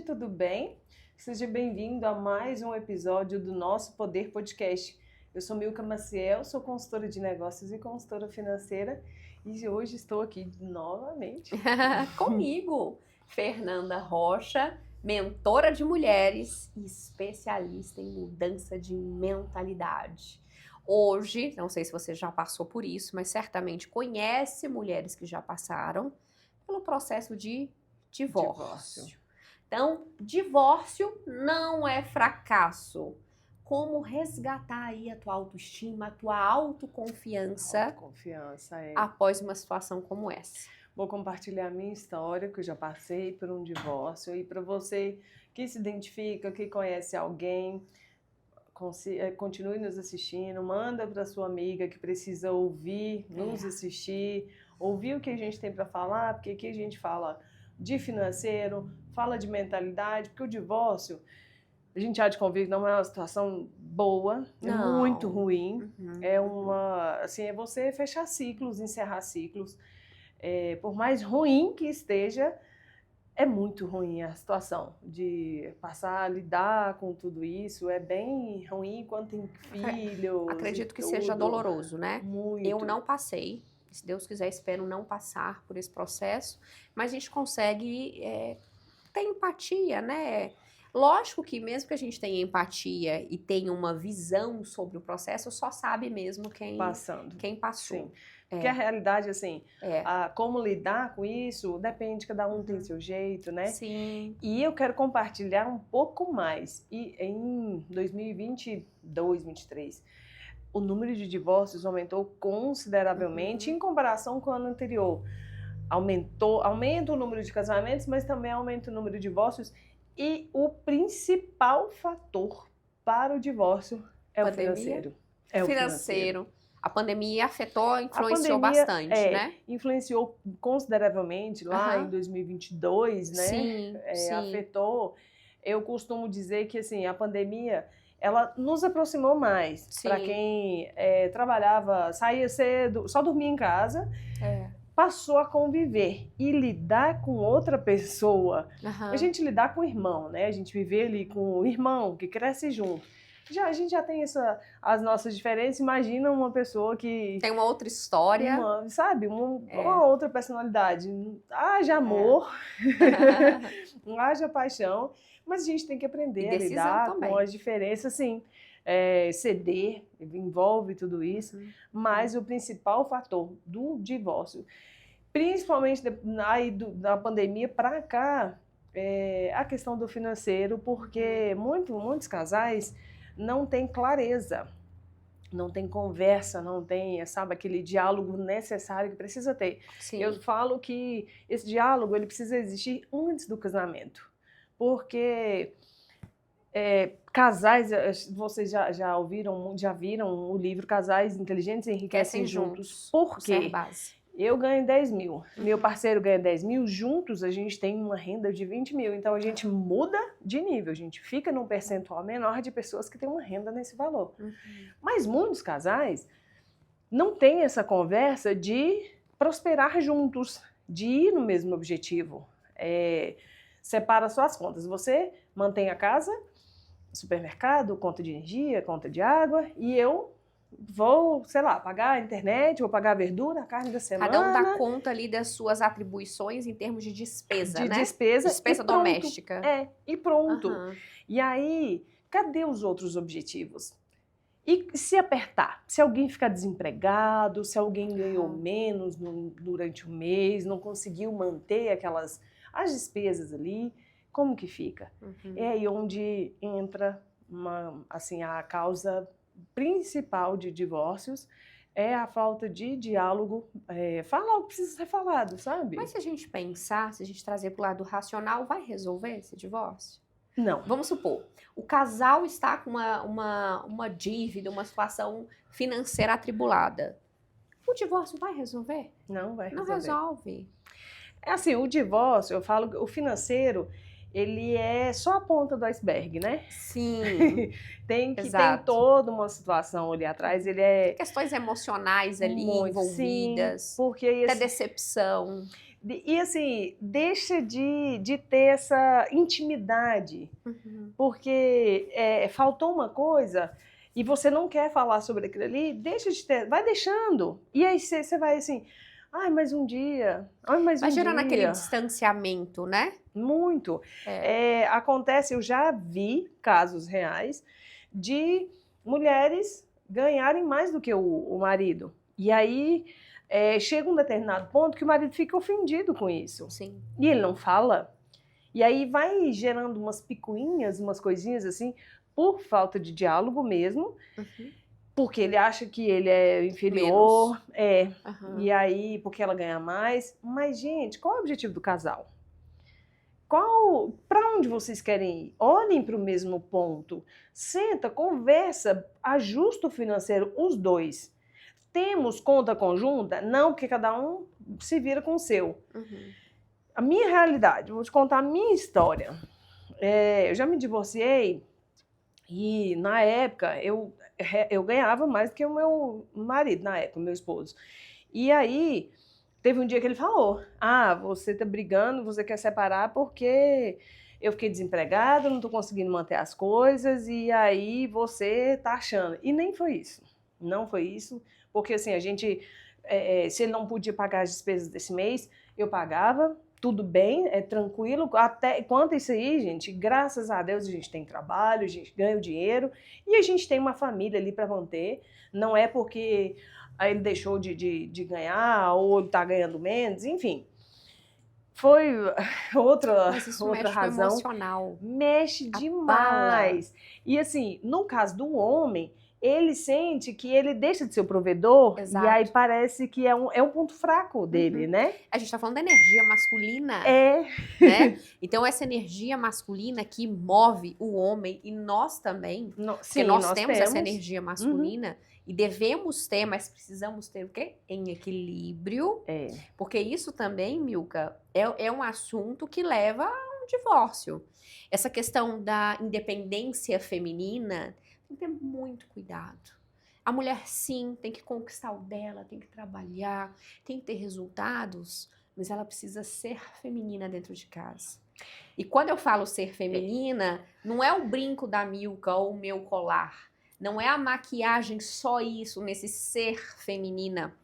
tudo bem? Seja bem-vindo a mais um episódio do nosso Poder Podcast. Eu sou Milka Maciel, sou consultora de negócios e consultora financeira e hoje estou aqui novamente. Comigo, Fernanda Rocha, mentora de mulheres e especialista em mudança de mentalidade. Hoje, não sei se você já passou por isso, mas certamente conhece mulheres que já passaram pelo processo de divórcio. Então, divórcio não é fracasso. Como resgatar aí a tua autoestima, a tua autoconfiança após uma situação como essa? Vou compartilhar a minha história, que eu já passei por um divórcio. E para você que se identifica, que conhece alguém, continue nos assistindo, manda para sua amiga que precisa ouvir, nos assistir, ouvir o que a gente tem para falar, porque aqui a gente fala de financeiro, fala de mentalidade, porque o divórcio, a gente há de convir que não é uma situação boa, é muito ruim, é é você fechar ciclos, encerrar ciclos. Por mais ruim que esteja, é muito ruim a situação de passar a lidar com tudo isso, é bem ruim quando tem filhos. Acredito que seja doloroso, né? Muito. Eu não passei, se Deus quiser, espero não passar por esse processo, mas a gente consegue ter empatia, né? Lógico que mesmo que a gente tenha empatia e tenha uma visão sobre o processo, só sabe mesmo quem passou. Sim. Porque a realidade, assim, como lidar com isso, depende, cada um tem seu jeito, né? Sim. E eu quero compartilhar um pouco mais. E em 2022, 2023, o número de divórcios aumentou consideravelmente em comparação com o ano anterior. Aumenta o número de casamentos, mas também aumenta o número de divórcios. E o principal fator para o divórcio é o financeiro. O financeiro. A pandemia influenciou bastante, né? Influenciou consideravelmente lá em 2022, né? Sim, sim. Afetou. Eu costumo dizer que assim, a pandemia, ela nos aproximou mais. Para quem trabalhava, saía cedo, só dormia em casa. Passou a conviver e lidar com outra pessoa. A gente lidar com o irmão, né? A gente viver ali com o irmão que cresce junto. A gente já tem as nossas diferenças. Imagina uma pessoa que tem uma outra história, uma outra personalidade. Haja amor, haja paixão, mas a gente tem que aprender a lidar com as diferenças, assim. Ceder, envolve tudo isso, mas o principal fator do divórcio, principalmente da pandemia para cá, é a questão do financeiro, porque muitos casais não têm clareza, não tem conversa, não tem, aquele diálogo necessário que precisa ter. Sim. Eu falo que esse diálogo ele precisa existir antes do casamento, porque casais, vocês já viram o livro Casais Inteligentes Enriquecem Juntos. Por quê? Eu ganho 10 mil, meu parceiro ganha 10 mil, juntos a gente tem uma renda de 20 mil. Então a gente muda de nível, a gente fica num percentual menor de pessoas que têm uma renda nesse valor. Mas muitos casais não têm essa conversa de prosperar juntos, de ir no mesmo objetivo. Separa suas contas, você mantém a casa, supermercado, conta de energia, conta de água, e eu vou, pagar a internet, vou pagar a verdura, a carne da semana. Cada um dá conta ali das suas atribuições em termos de despesa, né? Despesa doméstica. E pronto. E aí, cadê os outros objetivos? E se apertar? Se alguém ficar desempregado, se alguém ganhou menos durante o mês, não conseguiu manter as despesas ali, como que fica? É aí onde entra a causa principal de divórcios, é a falta de diálogo, falar o que precisa ser falado, sabe? Mas se a gente pensar, se a gente trazer para o lado racional, vai resolver esse divórcio? Não. Vamos supor, o casal está com uma dívida, uma situação financeira atribulada. O divórcio vai resolver? Não vai resolver. Não resolve. O divórcio, eu falo que o financeiro, ele é só a ponta do iceberg, né? Sim. Tem toda uma situação ali atrás, questões emocionais ali envolvidas, sim, porque até decepção. E assim, deixa de ter essa intimidade, porque faltou uma coisa e você não quer falar sobre aquilo ali, deixa de ter, vai deixando. E aí você vai assim, ai, mais um dia, ai, mais um dia. Vai gerando aquele distanciamento, né? Muito. Acontece, eu já vi casos reais de mulheres ganharem mais do que o marido. E aí chega um determinado ponto que o marido fica ofendido com isso. Sim. E ele não fala. E aí vai gerando umas picuinhas, umas coisinhas assim, por falta de diálogo mesmo. Porque ele acha que ele é inferior. E aí, porque ela ganha mais. Mas, gente, qual é o objetivo do casal? Para onde vocês querem ir? Olhem para o mesmo ponto. Senta, conversa, ajusta o financeiro, os dois. Temos conta conjunta? Não, porque cada um se vira com o seu. A minha realidade, vou te contar a minha história. Eu já me divorciei e, na época, eu ganhava mais do que o meu marido, na época, o meu esposo. E aí, teve um dia que ele falou, você tá brigando, você quer separar porque eu fiquei desempregada, não tô conseguindo manter as coisas, e aí você tá achando. E nem foi isso. Não foi isso. Porque, assim, a gente, se ele não podia pagar as despesas desse mês, eu pagava, tudo bem, tranquilo. Até quanto isso aí, gente, graças a Deus a gente tem trabalho, a gente ganha o dinheiro e a gente tem uma família ali para manter. Não é porque aí ele deixou de ganhar ou ele está ganhando menos, enfim. Foi outra mexe razão. Emocional. Mexe demais. E, assim, no caso do homem, ele sente que ele deixa de ser o provedor. Exato. E aí parece que é um ponto fraco dele, né? A gente tá falando da energia masculina. Né? Então, essa energia masculina que move o homem e nós também. Porque nós temos essa energia masculina e devemos ter, mas precisamos ter o quê? Em equilíbrio. Porque isso também, Milka, é um assunto que leva a um divórcio. Essa questão da independência feminina tem que ter muito cuidado. A mulher, sim, tem que conquistar o dela, tem que trabalhar, tem que ter resultados, mas ela precisa ser feminina dentro de casa. E quando eu falo ser feminina, não é o brinco da Milka ou o meu colar. Não é a maquiagem, só isso, nesse ser feminina.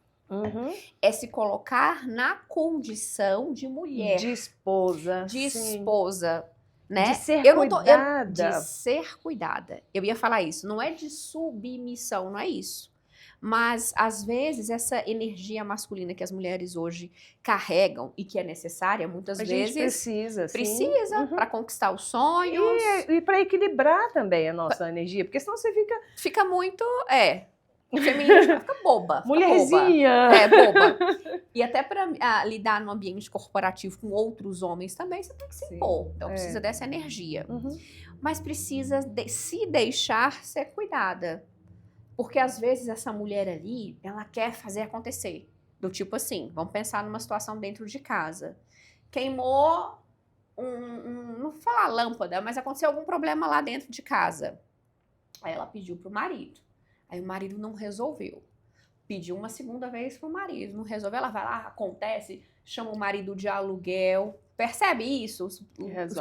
É se colocar na condição de mulher. De esposa. De esposa. Né? De ser cuidada. De ser cuidada. Eu ia falar isso. Não é de submissão, não é isso. Mas, às vezes, essa energia masculina que as mulheres hoje carregam e que é necessária, muitas vezes... Precisa para conquistar os sonhos. E para equilibrar também a nossa energia, porque senão você fica... Fica muito... feminina fica boba. Mulherzinha. Boba. E até para lidar no ambiente corporativo com outros homens também, você tem que se impor. Então, precisa dessa energia. Mas precisa se deixar ser cuidada. Porque, às vezes, essa mulher ali, ela quer fazer acontecer. Do tipo assim, vamos pensar numa situação dentro de casa. Queimou não vou falar lâmpada, mas aconteceu algum problema lá dentro de casa. Aí ela pediu pro marido. Aí o marido não resolveu. Pediu uma segunda vez pro marido. Não resolveu, ela vai lá, acontece, chama o marido de aluguel. Percebe isso? Os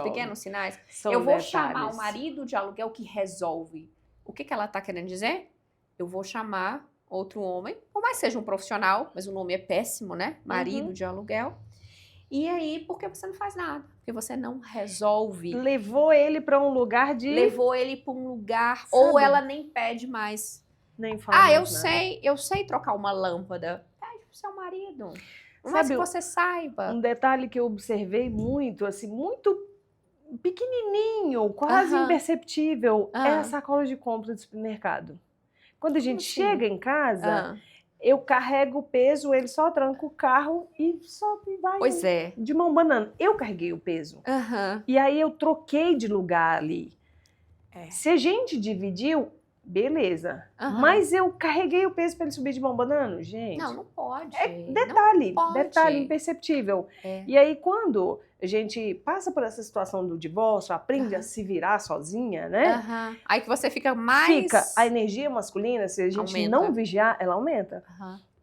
pequenos sinais? Eu vou chamar o marido de aluguel que resolve. O que ela tá querendo dizer? Eu vou chamar outro homem, por mais que seja um profissional, mas o nome é péssimo, né? Marido de aluguel. E aí, por que você não faz nada? Porque você não resolve. Levou ele para um lugar de... Levou ele para um lugar, ou ela nem pede mais. Nem fala eu sei trocar uma lâmpada. Pede pro seu marido. Mas que você saiba. Um detalhe que eu observei muito, assim, muito pequenininho, quase imperceptível, é a sacola de compra do supermercado. Quando a gente chega em casa, eu carrego o peso, ele só tranca o carro e sobe e vai. Pois é. De mão banana. Eu carreguei o peso. E aí eu troquei de lugar ali. Se a gente dividiu, beleza. Mas eu carreguei o peso para ele subir de mão banana, gente. Não pode. Detalhe imperceptível. E aí quando a gente passa por essa situação do divórcio, aprende a se virar sozinha, né? Aí que você fica mais... A energia masculina, se a gente não vigiar, ela aumenta.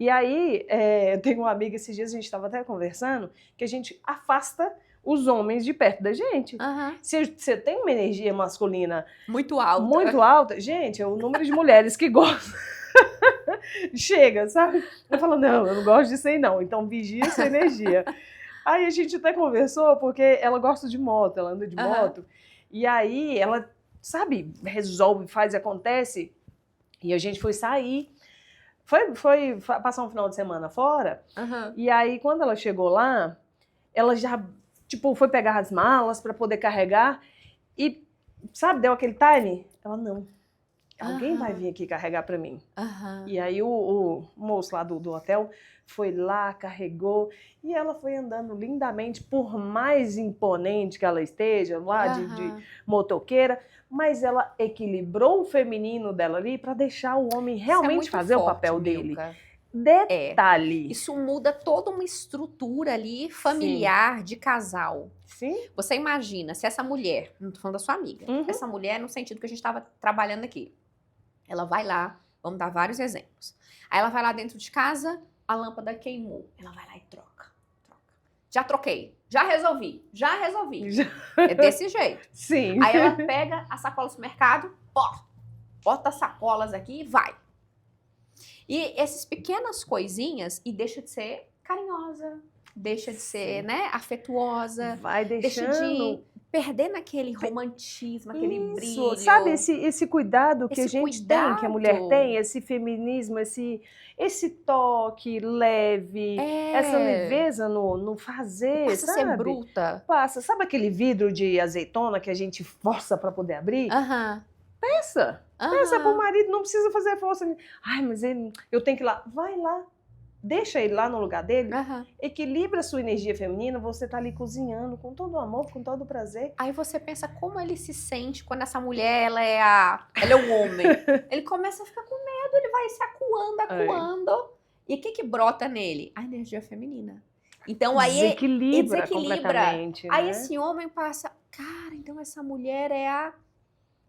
E aí, eu tenho uma amiga, esses dias a gente estava até conversando, que a gente afasta os homens de perto da gente. Se você tem uma energia masculina muito alta, gente, é o número de mulheres que gostam. Chega, sabe? Eu falo, não, eu não gosto disso aí não, então vigia essa energia. Aí a gente até conversou, porque ela gosta de moto, ela anda de moto, e aí ela, sabe, resolve, faz, acontece, e a gente foi sair. Foi passar um final de semana fora, e aí quando ela chegou lá, ela já, tipo, foi pegar as malas para poder carregar, e, sabe, deu aquele time? Ela, não, alguém vai vir aqui carregar para mim. E aí o moço lá do hotel foi lá, carregou, e ela foi andando lindamente, por mais imponente que ela esteja, lá de motoqueira, mas ela equilibrou o feminino dela ali para deixar o homem realmente fazer o papel dele. Detalhe. Isso muda toda uma estrutura ali familiar, de casal. Sim. Você imagina, se essa mulher, não tô falando da sua amiga, essa mulher no sentido que a gente estava trabalhando aqui, ela vai lá, vamos dar vários exemplos. Aí ela vai lá dentro de casa, a lâmpada queimou. Ela vai lá e troca. Já troquei, já resolvi. É desse jeito. Sim. Aí ela pega a sacola do supermercado, bota as sacolas aqui e vai. E essas pequenas coisinhas, e deixa de ser carinhosa, deixa de ser, né, afetuosa. Vai deixando... Deixa de perder naquele romantismo, aquele brilho. Sabe, esse cuidado que a gente tem, que a mulher tem, esse feminismo, esse toque leve, essa leveza no fazer, passa sabe? A ser bruta. Passa. Sabe aquele vidro de azeitona que a gente força para poder abrir? Peça pro marido, não precisa fazer força. Ai, mas eu tenho que ir lá. Vai lá. Deixa ele lá no lugar dele, equilibra a sua energia feminina, você tá ali cozinhando com todo o amor, com todo o prazer. Aí você pensa como ele se sente quando essa mulher, ela é o homem. Ele começa a ficar com medo, ele vai se acuando. E o que brota nele? A energia feminina. Então aí desequilibra completamente. Aí né? esse homem passa, cara, então essa mulher é a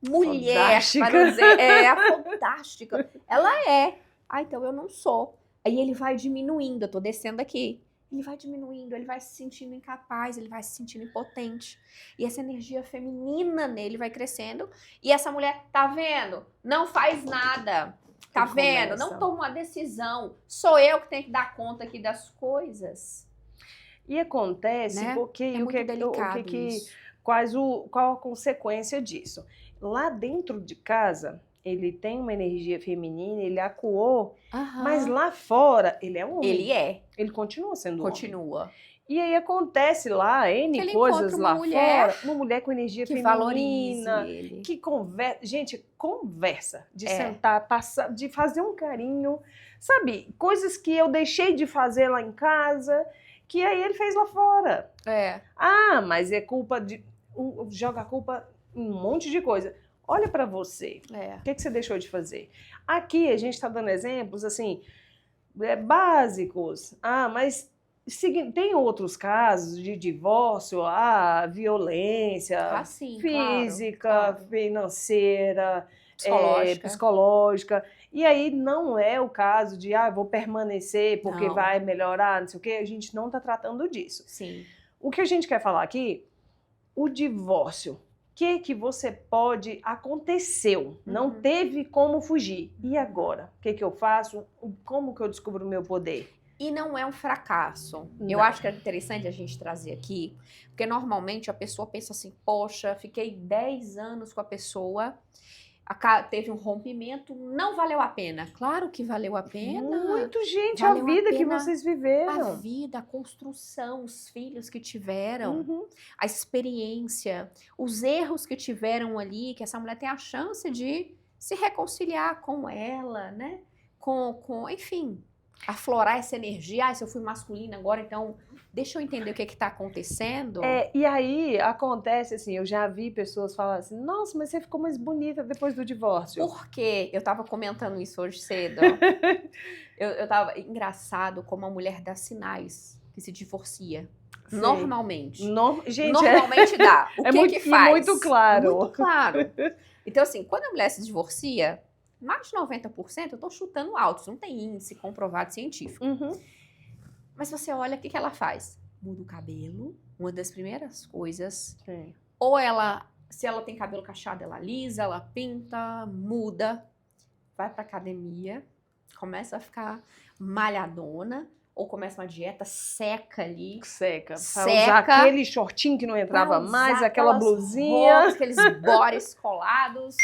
mulher, fantástica. para dizer, é a fantástica. Ela é. Ah, então eu não sou. Aí ele vai diminuindo, eu tô descendo aqui. Ele vai diminuindo, ele vai se sentindo incapaz, ele vai se sentindo impotente. E essa energia feminina nele vai crescendo. E essa mulher, tá vendo? Não faz nada. Tá vendo? Não toma uma decisão. Sou eu que tenho que dar conta aqui das coisas. E acontece, né? porque qual a consequência disso? Lá dentro de casa, ele tem uma energia feminina, ele acuou, mas lá fora ele é um homem. Ele continua sendo homem. E aí acontece lá, N coisas lá fora, uma mulher com energia feminina, que conversa, gente, conversa, de sentar, passar, de fazer um carinho, sabe? Coisas que eu deixei de fazer lá em casa, que aí ele fez lá fora. Ah, mas é culpa de... joga a culpa em um monte de coisa. Olha para você. O que você deixou de fazer? Aqui a gente está dando exemplos assim, básicos. Ah, mas tem outros casos de divórcio, violência física, financeira, psicológica. E aí não é o caso de, vou permanecer porque vai melhorar, não sei o quê. A gente não está tratando disso. Sim. O que a gente quer falar aqui, o divórcio. O que você pode... Aconteceu, não teve como fugir. E agora? O que eu faço? Como que eu descubro o meu poder? E não é um fracasso. Não. Eu acho que é interessante a gente trazer aqui, porque normalmente a pessoa pensa assim, poxa, fiquei 10 anos com a pessoa, teve um rompimento, não valeu a pena. Claro que valeu a pena. Muito, gente, valeu a vida que vocês viveram. A vida, a construção, os filhos que tiveram, a experiência, os erros que tiveram ali, que essa mulher tem a chance de se reconciliar com ela, né? Enfim, aflorar essa energia. Se eu fui masculina agora, então deixa eu entender o que está acontecendo. E aí acontece assim, eu já vi pessoas falarem assim, nossa, mas você ficou mais bonita depois do divórcio. Por quê? Eu estava comentando isso hoje cedo. Engraçado como a mulher dá sinais que se divorcia. Sim. Normalmente. Gente, normalmente dá. O que faz? Muito claro. Muito claro. Então assim, quando a mulher se divorcia, mais de 90%, eu tô chutando altos, não tem índice comprovado científico. Uhum. Mas você olha, o que ela faz? Muda o cabelo, uma das primeiras coisas. Sim. Ou ela, se ela tem cabelo cacheado, ela alisa, ela pinta, muda, vai pra academia, começa a ficar malhadona, ou começa uma dieta seca ali. Seca. Pra Seca. usar aquele shortinho que não entrava Pra mais, usar aquela aquelas blusinha. roupas, aqueles bodies colados.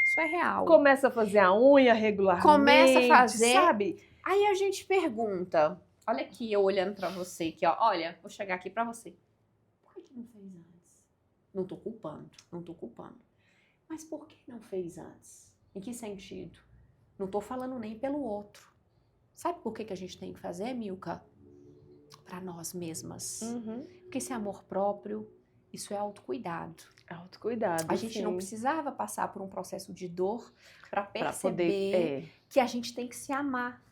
Isso é real. Começa a fazer a unha regularmente. Começa a fazer. Sabe? Aí a gente pergunta, olha aqui, eu olhando pra você aqui, ó. Olha, vou chegar aqui pra você. Por que não fez antes? Não tô culpando. Mas por que não fez antes? Em que sentido? Não tô falando nem pelo outro. Sabe por que a gente tem que fazer, Milka? Pra nós mesmas. Uhum. Porque esse amor próprio, isso é autocuidado. Autocuidado. A gente sim. não precisava passar por um processo de dor para Pra perceber poder. que a gente tem que se amar.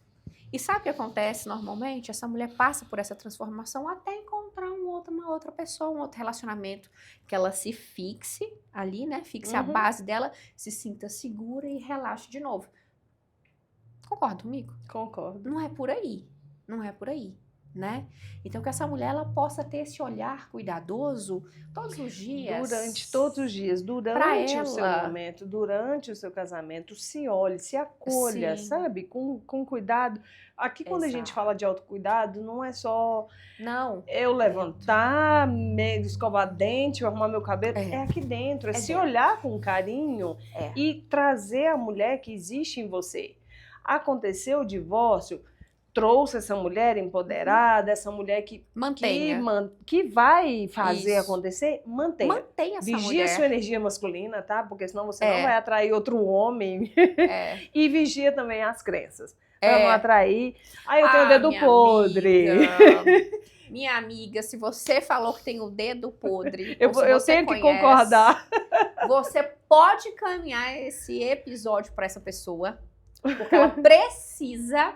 E sabe o que acontece normalmente? Essa mulher passa por essa transformação até encontrar uma outra pessoa, um outro relacionamento, que ela se fixe ali, né? Fixe a Uhum. base dela, se sinta segura e relaxe de novo. Concorda comigo? Concordo. Não é por aí. Não é por aí, né? Então que essa mulher ela possa ter esse olhar cuidadoso todos os dias. Durante todos os dias, Pra durante o seu ela. momento, durante o seu casamento, se olhe, se acolha, Sim. sabe? Com cuidado. Aqui, quando a gente Exato. fala de autocuidado, não é só Não. eu levantar, escovar dente, arrumar meu cabelo. É. É aqui dentro, é É se dentro. olhar com carinho É. e trazer a mulher que existe em você. Aconteceu o divórcio, trouxe essa mulher empoderada, essa mulher Mantenha. que vai fazer Isso. acontecer, mantenha. Mantenha essa Vigia mulher. sua energia masculina, tá? Porque senão você É. não vai atrair outro homem. É. E vigia também as crenças, pra não É. atrair. Aí eu tenho o dedo minha podre. amiga. Minha amiga, se você falou que tem o dedo podre, ou se Eu você tenho que conhece, concordar. Você pode caminhar esse episódio para essa pessoa, porque ela precisa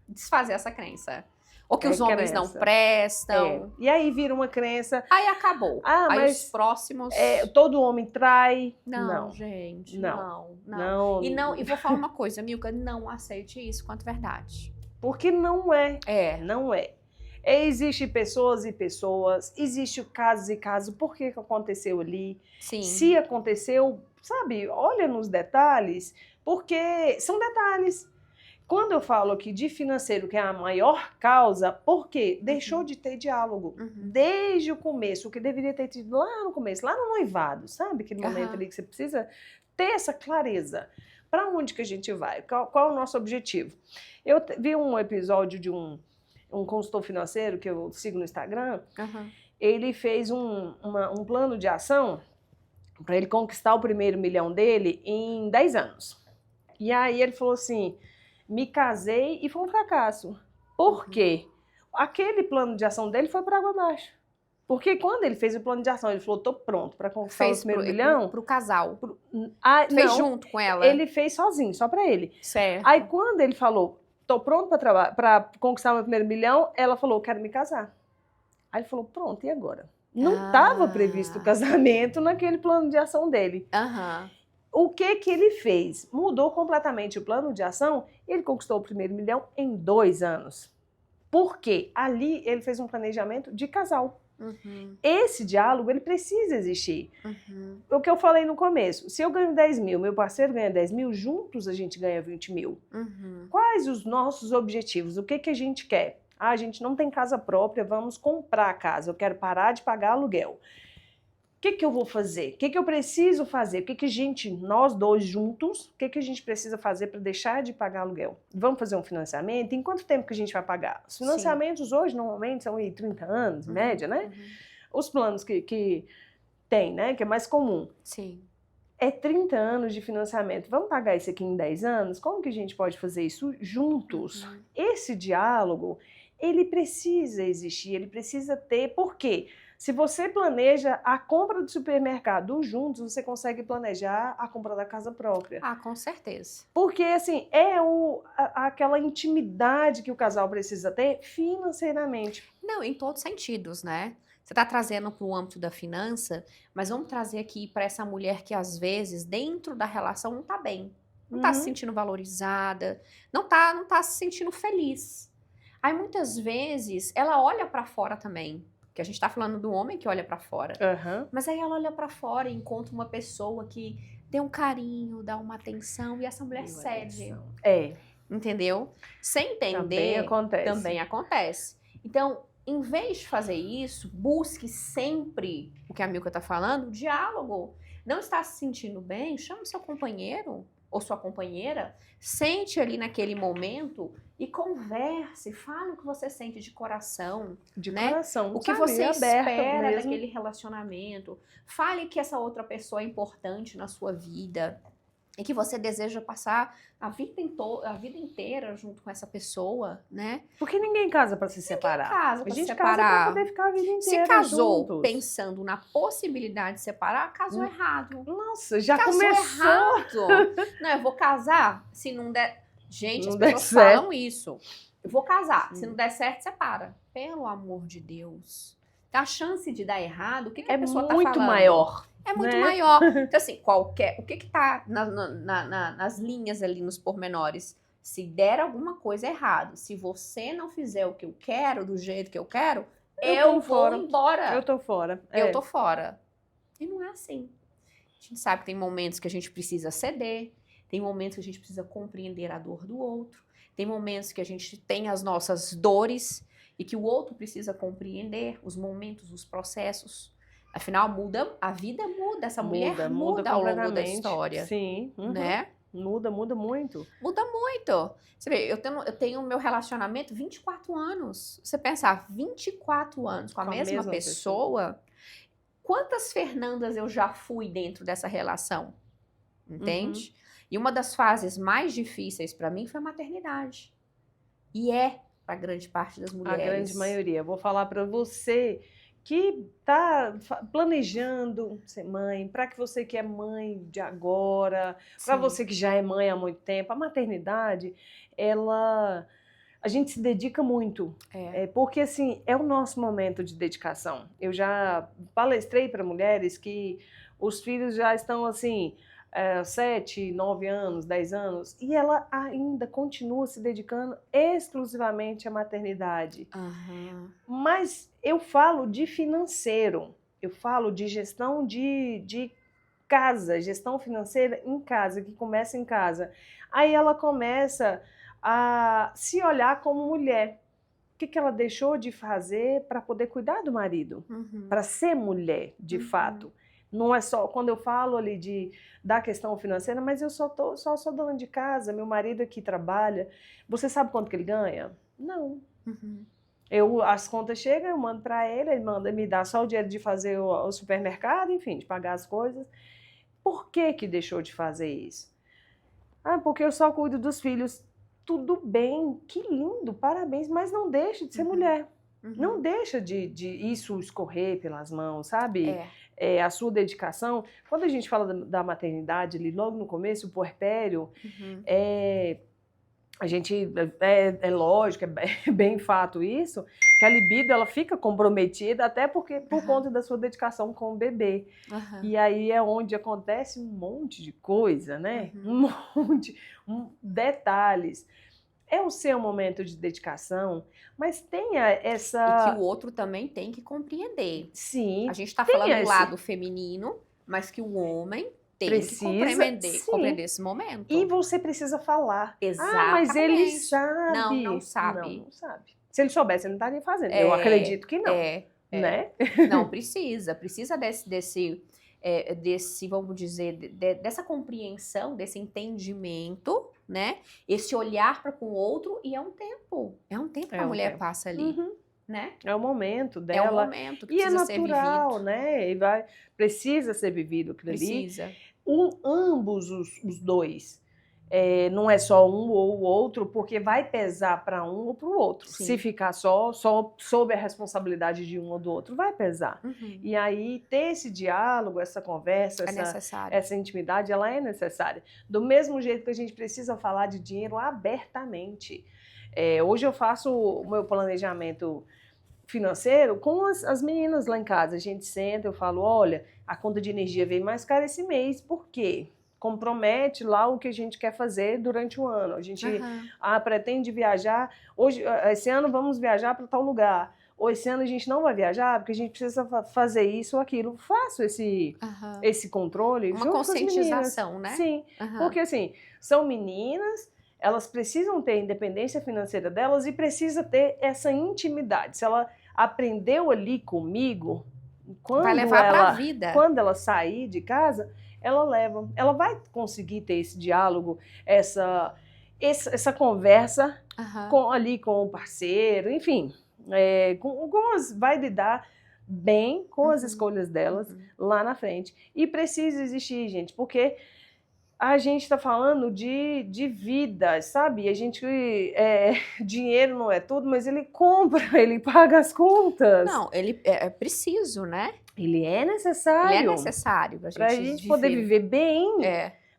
desfazer essa crença. Ou que É os homens não crença. prestam. E aí vira uma crença. Aí acabou. Ah, Aí mas os próximos. todo homem trai. Não, gente. Não. Não. E vou falar uma coisa, Milka, não aceite isso quanto verdade. Porque não é. É. Não é. Existem pessoas e pessoas, existem casos e casos. Por que aconteceu ali? Sim. Se aconteceu, sabe, olha nos detalhes, porque são detalhes. Quando eu falo aqui de financeiro, que é a maior causa, porque deixou de ter diálogo. Uhum. Desde o começo, o que deveria ter tido lá no começo, lá no noivado, sabe? Aquele momento ali que você precisa ter essa clareza. Para onde que a gente vai? Qual é o nosso objetivo? Eu vi um episódio de um consultor financeiro que eu sigo no Instagram. Uhum. Ele fez um plano de ação para ele conquistar o primeiro milhão dele em 10 anos. E aí ele falou assim, me casei e foi um fracasso. Por quê? Aquele plano de ação dele foi para água abaixo. Porque quando ele fez o plano de ação, ele falou, tô pronto para conquistar o primeiro milhão. Pro casal. não, Fez junto com ela? Ele fez sozinho, só para ele. Certo. Aí quando ele falou, tô pronto para conquistar o meu primeiro milhão, ela falou, quero me casar. Aí ele falou, pronto, e agora? Não estava previsto o casamento naquele plano de ação dele. Aham. O que ele fez? Mudou completamente o plano de ação e ele conquistou o primeiro milhão em 2 anos. Por quê? Ali ele fez um planejamento de casal. Uhum. Esse diálogo, ele precisa existir. Uhum. O que eu falei no começo, se eu ganho 10 mil, meu parceiro ganha 10 mil, juntos a gente ganha 20 mil. Uhum. Quais os nossos objetivos? O que a gente quer? Ah, a gente não tem casa própria, vamos comprar a casa, eu quero parar de pagar aluguel. O que eu vou fazer? O que eu preciso fazer? O que a gente, nós dois juntos, o que a gente precisa fazer para deixar de pagar aluguel? Vamos fazer um financiamento? Em quanto tempo que a gente vai pagar? Os financiamentos hoje, normalmente, são 30 anos, média, né? Uhum. Os planos que tem, né? Que é mais comum. Sim. É 30 anos de financiamento. Vamos pagar isso aqui em 10 anos? Como que a gente pode fazer isso juntos? Uhum. Esse diálogo, ele precisa existir, ele precisa ter. Por quê? Se você planeja a compra do supermercado juntos, você consegue planejar a compra da casa própria. Ah, com certeza. Porque, assim, é aquela intimidade que o casal precisa ter financeiramente. Não, em todos os sentidos, né? Você está trazendo para o âmbito da finança, mas vamos trazer aqui para essa mulher que, às vezes, dentro da relação não está bem. não tá se sentindo valorizada, não tá se sentindo feliz. Aí muitas vezes ela olha pra fora também, que a gente tá falando do homem que olha pra fora. Mas aí ela olha pra fora e encontra uma pessoa que dê um carinho, dá uma atenção e essa mulher cede. Entendeu? Sem entender, também acontece. Então, em vez de fazer isso, busque sempre o que a Milka tá falando, diálogo. Não está se sentindo bem? Chame seu companheiro ou sua companheira, sente ali naquele momento e converse, fale o que você sente de coração. O que você espera daquele relacionamento. Fale que essa outra pessoa é importante na sua vida e que você deseja passar a vida inteira junto com essa pessoa, né? Porque ninguém casa para se separar. A gente casa para poder ficar a vida inteira Se casou juntos. Pensando na possibilidade de separar, casou errado. Nossa, já casou começou errado. Não, eu vou casar se não der... Gente, as pessoas falam isso. Eu vou casar, se não der certo, separa. Pelo amor de Deus. A chance de dar errado, o que a pessoa tá falando? É muito maior. É muito maior. Então, assim, o que tá nas linhas ali, nos pormenores? Se der alguma coisa errado, se você não fizer o que eu quero, do jeito que eu quero, eu vou embora. Eu tô fora. Eu tô fora. E não é assim. A gente sabe que tem momentos que a gente precisa ceder, tem momentos que a gente precisa compreender a dor do outro, tem momentos que a gente tem as nossas dores e que o outro precisa compreender os momentos, os processos. Afinal, a vida muda, essa mulher muda ao longo da história. Sim. Né? Muda muito. Muda muito. Você vê, eu tenho meu relacionamento 24 anos. Você pensar, 24 anos com a mesma pessoa, quantas Fernandas eu já fui dentro dessa relação? Entende? E uma das fases mais difíceis para mim foi a maternidade. E para grande parte das mulheres. A grande maioria. Vou falar para você que está planejando ser mãe, para que você que é mãe de agora, para você que já é mãe há muito tempo, a maternidade, a gente se dedica muito, porque assim, é o nosso momento de dedicação. Eu já palestrei para mulheres que os filhos já estão assim, 7, 9 anos, 10 anos, e ela ainda continua se dedicando exclusivamente à maternidade. Mas eu falo de financeiro, eu falo de gestão de casa, gestão financeira em casa, que começa em casa. Aí ela começa a se olhar como mulher. O que ela deixou de fazer para poder cuidar do marido? Para ser mulher, de fato. Não é só, quando eu falo ali da questão financeira, mas eu só sou dona de casa, meu marido aqui trabalha. Você sabe quanto que ele ganha? Não. As contas chegam, eu mando para ele me dá só o dinheiro de fazer o supermercado, enfim, de pagar as coisas. Por que deixou de fazer isso? Porque eu só cuido dos filhos. Tudo bem, que lindo, parabéns, mas não deixa de ser mulher. Não deixa de isso escorrer pelas mãos, sabe? A sua dedicação. Quando a gente fala da maternidade, ali, logo no começo, o puerpério, a gente, é lógico, é bem fato isso, que a libido ela fica comprometida até por conta da sua dedicação com o bebê. E aí é onde acontece um monte de coisa, né? Um monte, detalhes. É o seu momento de dedicação, mas tenha essa... E que o outro também tem que compreender. Sim. A gente está falando do lado feminino, mas que o homem tem que compreender esse momento. E você precisa falar. Exatamente. Mas ele sabe. Não sabe. Não sabe. Se ele soubesse, ele não estaria fazendo. Eu acredito que não. Né? Não, precisa desse, vamos dizer, dessa compreensão, desse entendimento, né? Esse olhar para com o outro, e é um tempo que a mulher passa ali, né? É o momento dela. É o momento que precisa ser vivido. E é natural, né? E precisa ser vivido aquilo ali. Precisa. Ambos os dois. Não é só um ou o outro, porque vai pesar para um ou para o outro. Sim. Se ficar só sob a responsabilidade de um ou do outro, vai pesar. E aí, ter esse diálogo, essa conversa, essa intimidade, ela é necessária. Do mesmo jeito que a gente precisa falar de dinheiro abertamente. Hoje eu faço o meu planejamento financeiro com as meninas lá em casa. A gente senta, eu falo, olha, a conta de energia veio mais cara esse mês. Por quê? compromete lá o que a gente quer fazer durante o ano. A gente pretende viajar, esse ano vamos viajar para tal lugar. Ou esse ano a gente não vai viajar porque a gente precisa fazer isso ou aquilo. Faço esse controle uma junto conscientização, com as meninas. né? Sim, porque assim, são meninas, elas precisam ter a independência financeira delas e precisa ter essa intimidade. Se ela aprendeu ali comigo, vai levar para a vida. Quando ela sair de casa, ela vai conseguir ter esse diálogo, essa conversa ali com o parceiro, enfim, vai lidar bem com as escolhas delas lá na frente. E precisa existir, gente, porque a gente está falando de vidas, sabe? A gente, dinheiro não é tudo, mas ele compra, ele paga as contas. Não, ele é preciso, né? Ele é necessário. Ele é necessário para a gente poder viver bem.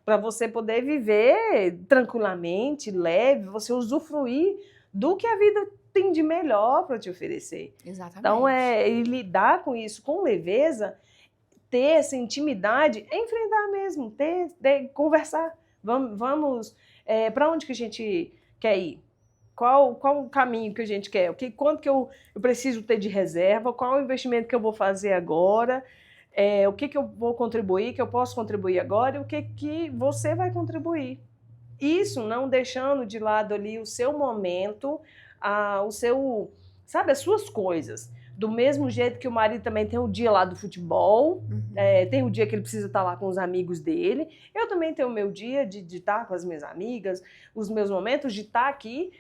Para você poder viver tranquilamente, leve, você usufruir do que a vida tem de melhor para te oferecer. Exatamente. Então, lidar com isso com leveza, ter essa intimidade, enfrentar mesmo, conversar. Vamos para onde que a gente quer ir? Qual o caminho que a gente quer? Quanto que eu preciso ter de reserva? Qual o investimento que eu vou fazer agora? O que eu vou contribuir, que eu posso contribuir agora? E o que você vai contribuir? Isso não deixando de lado ali o seu momento, sabe, as suas coisas. Do mesmo jeito que o marido também tem o dia lá do futebol, tem o dia que ele precisa estar lá com os amigos dele. Eu também tenho o meu dia de estar com as minhas amigas, os meus momentos de estar aqui,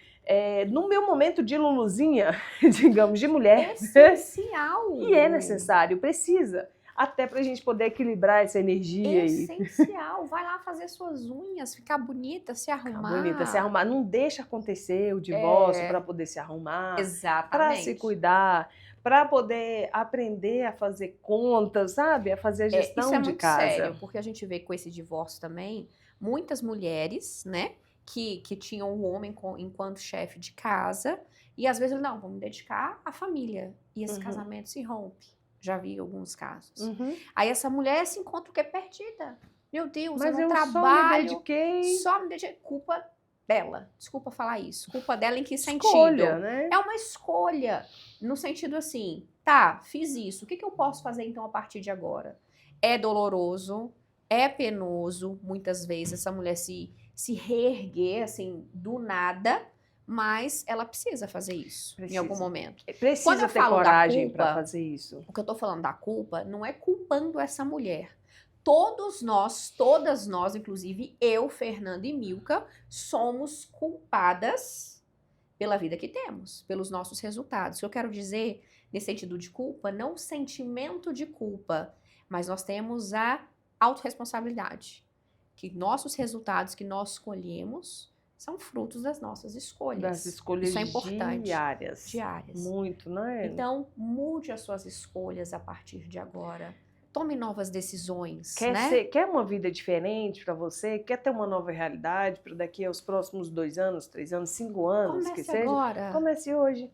no meu momento de Luluzinha, digamos, de mulher. É essencial. E é necessário, precisa. Até para a gente poder equilibrar essa energia aí. Essencial. Vai lá fazer suas unhas, ficar bonita, se arrumar. Não deixa acontecer o divórcio para poder se arrumar. Exatamente. Para se cuidar, para poder aprender a fazer contas, sabe? A fazer a gestão de casa. Isso é muito sério, porque a gente vê com esse divórcio também, muitas mulheres, né? Que tinham o homem enquanto chefe de casa, e às vezes, não, vou me dedicar à família. E esse casamento se rompe. Já vi alguns casos. Aí essa mulher se encontra o quê? Perdida. Meu Deus, mas eu não trabalho. Só me dediquei. Culpa dela. Desculpa falar isso. Culpa dela em que sentido? Escolha, né? É uma escolha. No sentido assim, tá, fiz isso. O que eu posso fazer então a partir de agora? É doloroso, é penoso. Muitas vezes essa mulher se reerguer assim do nada. Mas ela precisa fazer isso em algum momento. Precisa ter coragem para fazer isso. O que eu tô falando da culpa não é culpando essa mulher. Todos nós, todas nós, inclusive eu, Fernanda e Milka, somos culpadas pela vida que temos, pelos nossos resultados. O que eu quero dizer, nesse sentido de culpa, não o sentimento de culpa, mas nós temos a autorresponsabilidade. Que nossos resultados que nós escolhemos são frutos das nossas escolhas. Das escolhas Isso é importante. Diárias. Muito, né? Então, mude as suas escolhas a partir de agora. Tome novas decisões, Quer uma vida diferente para você? Quer ter uma nova realidade para daqui aos próximos 2 anos, 3 anos, 5 anos? Comece agora. Comece hoje.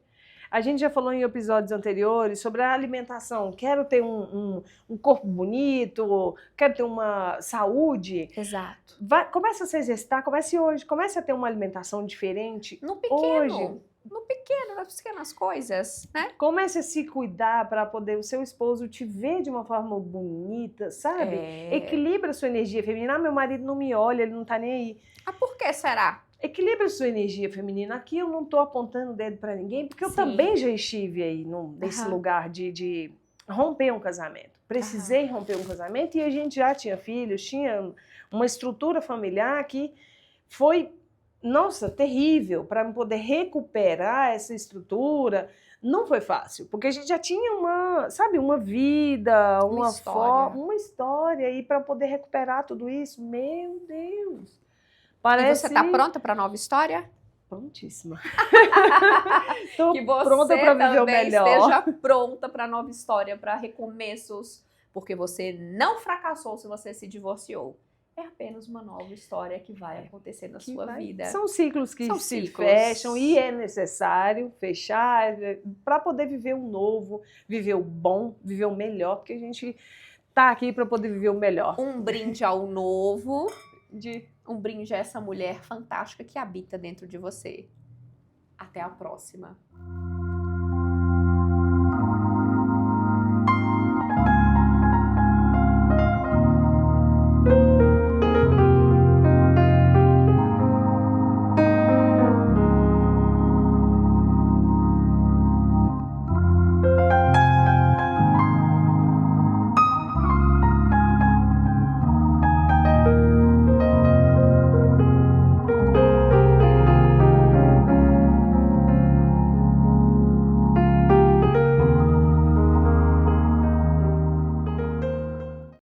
A gente já falou em episódios anteriores sobre a alimentação. Quero ter um corpo bonito, quero ter uma saúde. Exato. Comece a se exercitar, comece hoje. Comece a ter uma alimentação diferente no pequeno, hoje. No pequeno, nas pequenas coisas, né? Comece a se cuidar para poder o seu esposo te ver de uma forma bonita, sabe? Equilibra a sua energia feminina. Meu marido não me olha, ele não tá nem aí. Por que será? Equilibra a sua energia feminina. Aqui eu não estou apontando o dedo para ninguém, porque eu também já estive aí nesse lugar de romper um casamento. Precisei romper um casamento e a gente já tinha filhos, tinha uma estrutura familiar que foi, nossa, terrível. Para poder recuperar essa estrutura, não foi fácil, porque a gente já tinha uma vida, uma história, e para poder recuperar tudo isso, meu Deus. E você tá pronta para a nova história? Prontíssima. Que você pronta para viver o melhor. Esteja pronta para a nova história, para recomeços, porque você não fracassou se você se divorciou. É apenas uma nova história que vai acontecer na sua vida. São ciclos que se fecham e é necessário fechar para poder viver o novo, viver o bom, viver o melhor, porque a gente tá aqui para poder viver o melhor. Um brinde ao novo, De um brinde a essa mulher fantástica que habita dentro de você. Até a próxima.